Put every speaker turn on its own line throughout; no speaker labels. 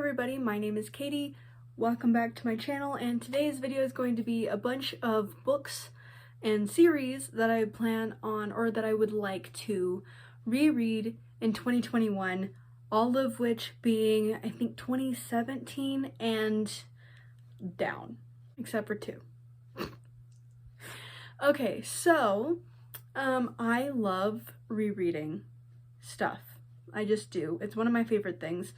everybody, my name is Katie. Welcome back to my channel, and today's video is going to be a bunch of books and series that I plan on, or that I would like to reread in 2021, all of which being, I think, 2017 and down, except for 2. Okay, so I love rereading stuff. I just do. It's one of my favorite things.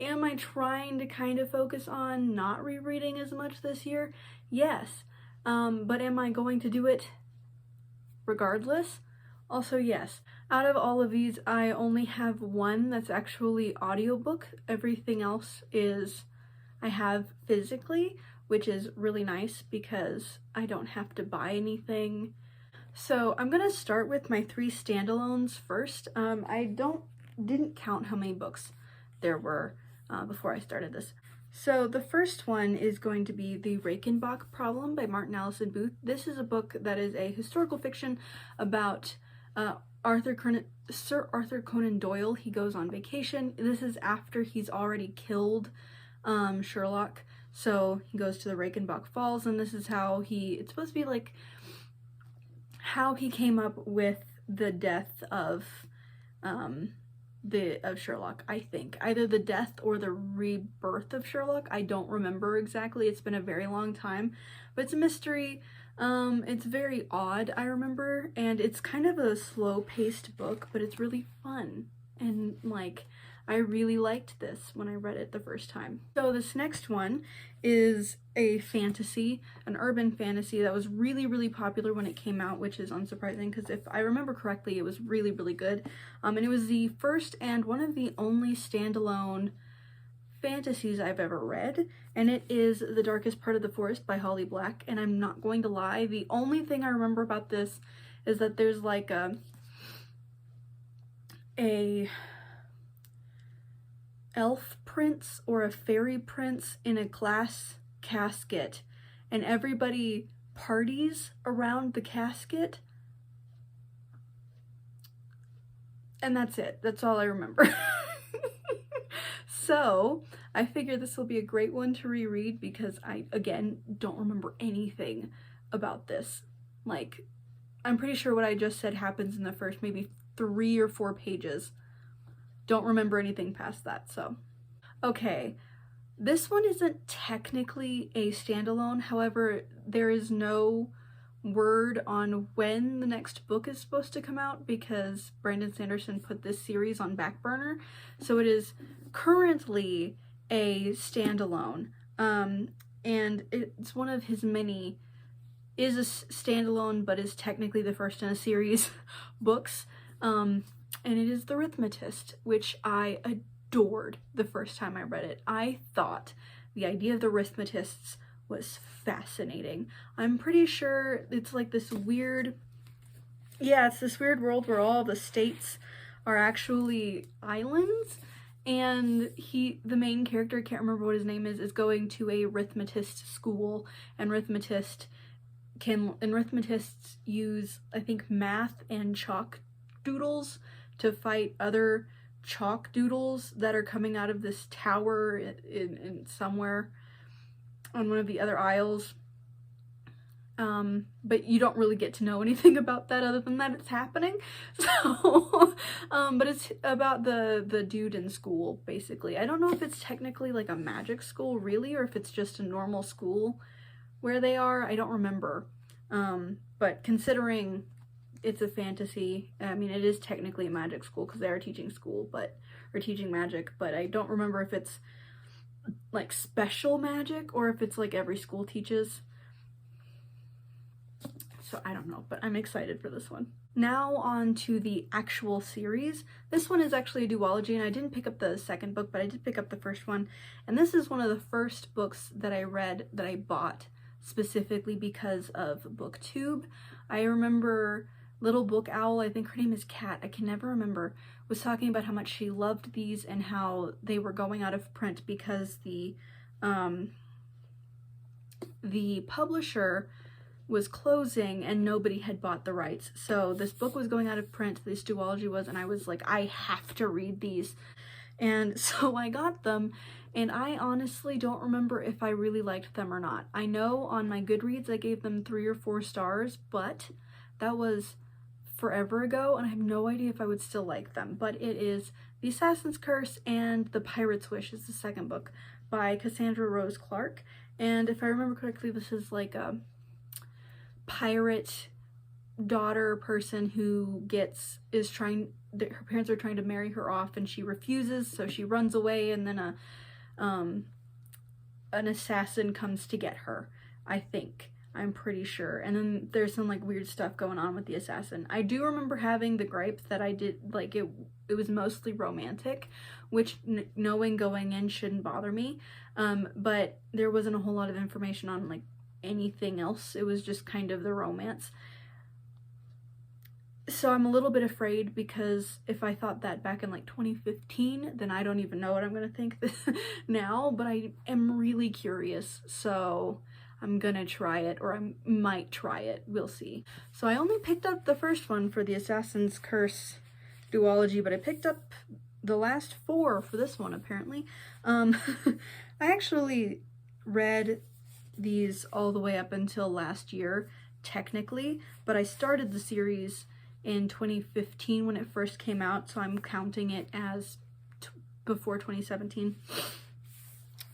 Am I trying to kind of focus on not rereading as much this year? Yes. But am I going to do it regardless? Also, yes. Out of all of these, I only have one that's actually audiobook. Everything else is I have physically, which is really nice because I don't have to buy anything. So I'm gonna start with my 3 standalones first. I didn't count how many books there were before I started this. So the first one is going to be The Reichenbach Problem by Martin Allison Booth. This is a book that is a historical fiction about Sir Arthur Conan Doyle. He goes on vacation. This is after he's already killed Sherlock. So he goes to the Reichenbach Falls, and this is how it's supposed to be like how he came up with the death of Sherlock, I think. Either the death or the rebirth of Sherlock. I don't remember exactly. It's been a very long time, but it's a mystery. It's very odd, I remember, and it's kind of a slow-paced book, but it's really fun. And like, I really liked this when I read it the first time. So this next one is a fantasy, an urban fantasy that was really, really popular when it came out, which is unsurprising because if I remember correctly, it was really, really good. And it was the first and one of the only standalone fantasies I've ever read, and it is The Darkest Part of the Forest by Holly Black. And I'm not going to lie, the only thing I remember about this is that there's like a elf prince or a fairy prince in a glass casket, and everybody parties around the casket, and that's it. That's all I remember. So I figure this will be a great one to reread because I, again, don't remember anything about this. Like, I'm pretty sure what I just said happens in the first maybe 3 or 4 pages. Don't remember anything past that, so. Okay, this one isn't technically a standalone, however, there is no word on when the next book is supposed to come out because Brandon Sanderson put this series on back burner, so it is currently a standalone, and it's one of his many, is a standalone but is technically the first in a series books, and it is The Rhythmatist, which I adored the first time I read it. I thought the idea of the Rhythmatists was fascinating. I'm pretty sure it's like this weird, it's this weird world where all the states are actually islands, and the main character, I can't remember what his name is going to a Rhythmatist school, and Rhythmatists use, I think, math and chalk doodles to fight other chalk doodles that are coming out of this tower in somewhere on one of the other isles. But you don't really get to know anything about that other than that it's happening. So, but it's about the dude in school, basically. I don't know if it's technically like a magic school, really, or if it's just a normal school where they are. I don't remember. But considering it's a fantasy, I mean, it is technically a magic school because they are teaching teaching magic, but I don't remember if it's like special magic or if it's like every school teaches. So I don't know, but I'm excited for this one. Now on to the actual series. This one is actually a duology, and I didn't pick up the second book, but I did pick up the first one. And this is one of the first books that I read that I bought specifically because of BookTube. I remember Little Book Owl, I think her name is Kat, I can never remember, was talking about how much she loved these and how they were going out of print because the publisher was closing and nobody had bought the rights. So this book was going out of print, this duology was, and I was like, I have to read these. And so I got them, and I honestly don't remember if I really liked them or not. I know on my Goodreads I gave them 3 or 4 stars, but that was forever ago, and I have no idea if I would still like them. But it is The Assassin's Curse and The Pirate's Wish is the second book by Cassandra Rose Clark. And if I remember correctly, this is like a pirate daughter person who her parents are trying to marry her off, and she refuses, so she runs away, and then an assassin comes to get her, I think. I'm pretty sure. And then there's some like weird stuff going on with the assassin. I do remember having the gripe that I did, like, it was mostly romantic, which knowing going in shouldn't bother me. But there wasn't a whole lot of information on like anything else. It was just kind of the romance. So I'm a little bit afraid, because if I thought that back in like 2015, then I don't even know what I'm gonna think now, but I am really curious, so I'm gonna try it, or I might try it, we'll see. So I only picked up the first one for the Assassin's Curse duology, but I picked up the last 4 for this one, apparently. I actually read these all the way up until last year, technically, but I started the series in 2015 when it first came out, so I'm counting it as before 2017.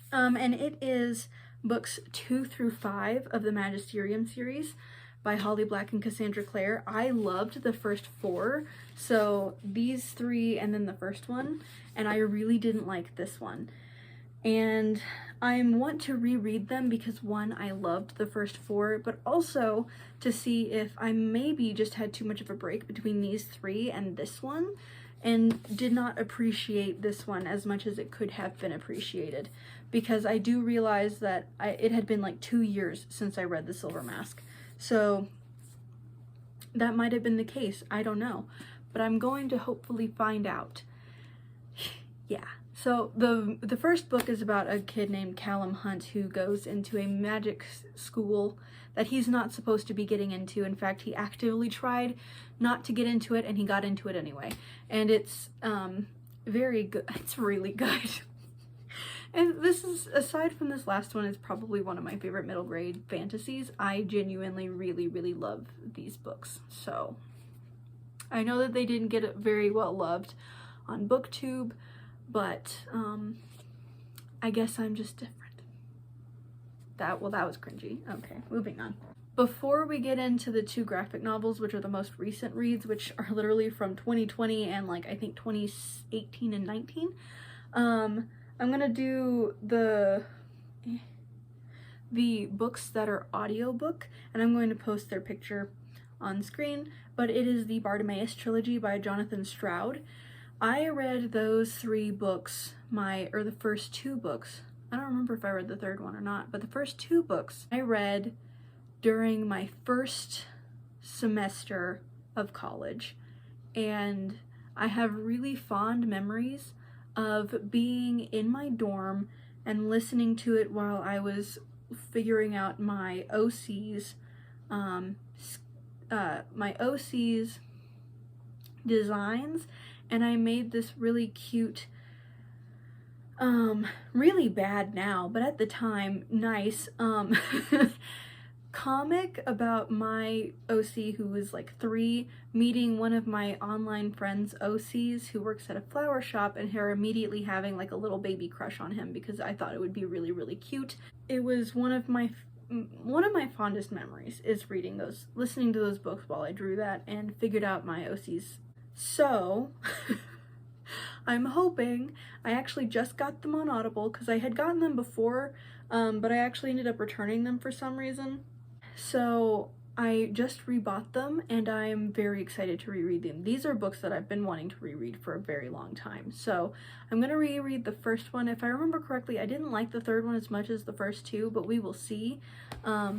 And it is books 2 through 5 of the Magisterium series by Holly Black and Cassandra Clare. I loved the first 4, so these 3 and then the first one, and I really didn't like this one. And I want to reread them because, one, I loved the first 4, but also to see if I maybe just had too much of a break between these 3 and this one, and did not appreciate this one as much as it could have been appreciated. Because I do realize that it had been like 2 years since I read The Silver Mask. So that might have been the case, I don't know. But I'm going to hopefully find out. Yeah. So the first book is about a kid named Callum Hunt who goes into a magic school that he's not supposed to be getting into. In fact, he actively tried not to get into it, and he got into it anyway. And it's very good. It's really good. And this is, aside from this last one, is probably one of my favorite middle grade fantasies. I genuinely really, really love these books. So I know that they didn't get very well loved on BookTube, but I guess I'm just different. That was cringy. Okay, moving on. Before we get into the 2 graphic novels, which are the most recent reads, which are literally from 2020 and like I think 2018 and 19, I'm gonna do the books that are audiobook, and I'm going to post their picture on screen, but it is the Bartimaeus trilogy by Jonathan Stroud. I read those 3 books, the first 2 books. I don't remember if I read the third one or not, but the first 2 books I read during my first semester of college, and I have really fond memories of being in my dorm and listening to it while I was figuring out my OC's designs, and I made this really cute, really bad now, but at the time, nice, comic about my OC who was like 3 meeting one of my online friends' OCs who works at a flower shop, and her immediately having like a little baby crush on him because I thought it would be really, really cute. It was one of my fondest memories is listening to those books while I drew that and figured out my OCs. So I'm hoping, I actually just got them on Audible because I had gotten them before, but I actually ended up returning them for some reason. So I just rebought them, and I'm very excited to reread them. These are books that I've been wanting to reread for a very long time. So I'm going to reread the first one. If I remember correctly, I didn't like the third one as much as the first 2, but we will see. But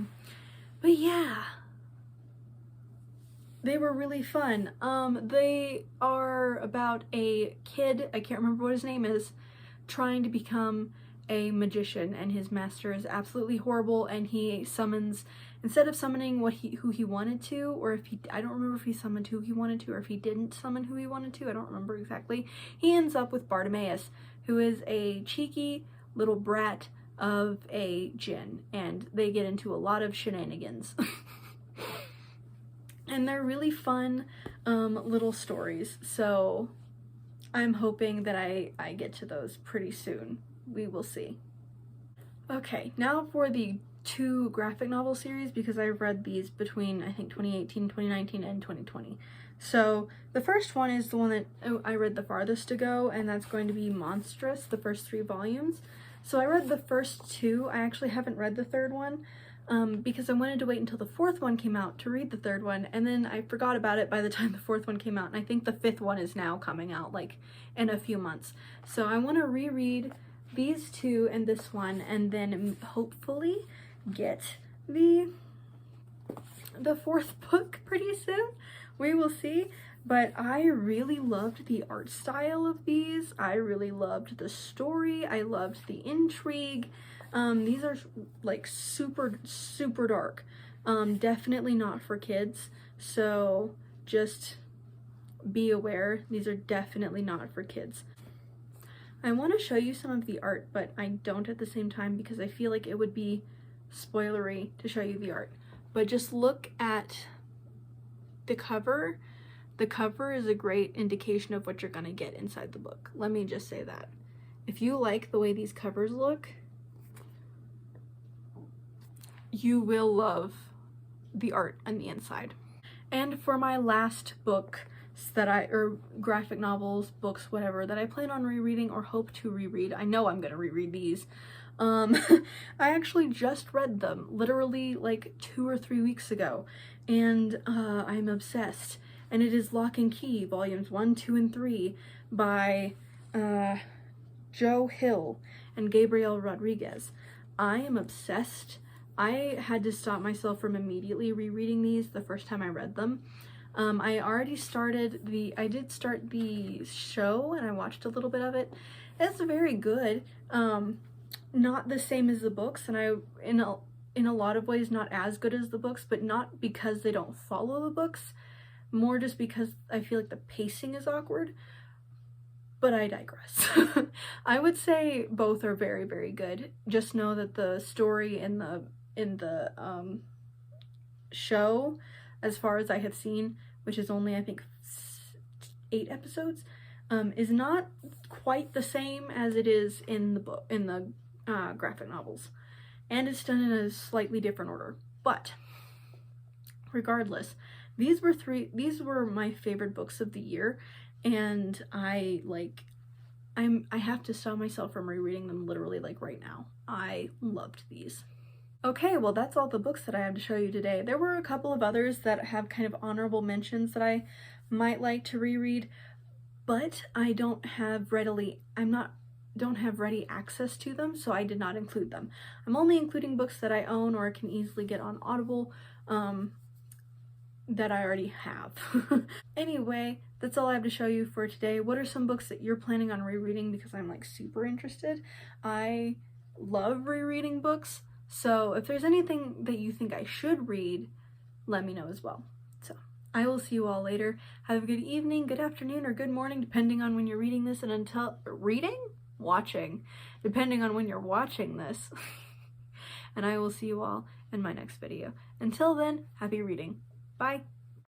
yeah, they were really fun. They are about a kid, I can't remember what his name is, trying to become a magician, and his master is absolutely horrible, and he summons, instead of summoning who he wanted to, or if he, I don't remember if he summoned who he wanted to, or if he didn't summon who he wanted to, I don't remember exactly. He ends up with Bartimaeus, who is a cheeky little brat of a djinn, and they get into a lot of shenanigans. And they're really fun little stories, so I'm hoping that I get to those pretty soon. We will see. Okay, now for the 2 graphic novel series, because I've read these between, I think, 2018, 2019, and 2020. So the first one is the one that I read the farthest to go, and that's going to be Monstrous, the first 3 volumes. So I read the first 2. I actually haven't read the 3rd one, because I wanted to wait until the 4th one came out to read the 3rd one, and then I forgot about it by the time the 4th one came out, and I think the 5th one is now coming out, like, in a few months. So I want to reread these 2 and this one, and then hopefully get the 4th book pretty soon. We will see. But I really loved the art style of these. I really loved the story. I loved the intrigue. These are like super, super dark. Definitely not for kids. So just be aware. These are definitely not for kids. I want to show you some of the art, but I don't at the same time because I feel like it would be spoilery to show you the art. But just look at the cover. The cover is a great indication of what you're gonna get inside the book. Let me just say that. If you like the way these covers look, you will love the art on the inside. And for my last book or graphic novels, books, whatever, that I plan on rereading or hope to reread, I know I'm gonna reread these. I actually just read them literally like 2 or 3 weeks ago, and I'm obsessed. And it is Lock and Key, volumes 1, 2, and 3 by Joe Hill and Gabriel Rodriguez. I am obsessed. I had to stop myself from immediately rereading these the first time I read them. I already started I did start the show and I watched a little bit of it. It's very good. Not the same as the books, and in a lot of ways not as good as the books, but not because they don't follow the books, more just because I feel like the pacing is awkward. But I digress. I would say both are very, very good. Just know that the story in the show, as far as I have seen, which is only I think 8 episodes, is not quite the same as it is in the graphic novels, and it's done in a slightly different order. But regardless, these were my favorite books of the year, and I have to stop myself from rereading them literally like right now. I loved these. Okay, well that's all the books that I have to show you today. There were a couple of others that have kind of honorable mentions that I might like to reread, but I don't have ready access to them, so I did not include them. I'm only including books that I own or can easily get on Audible, that I already have. Anyway, that's all I have to show you for today. What are some books that you're planning on rereading? Because I'm like super interested. I love rereading books, so if there's anything that you think I should read, let me know as well. So I will see you all later. Have a good evening, good afternoon, or good morning, depending on when you're reading this, and watching, depending on when you're watching this. And I will see you all in my next video. Until then, happy reading. Bye.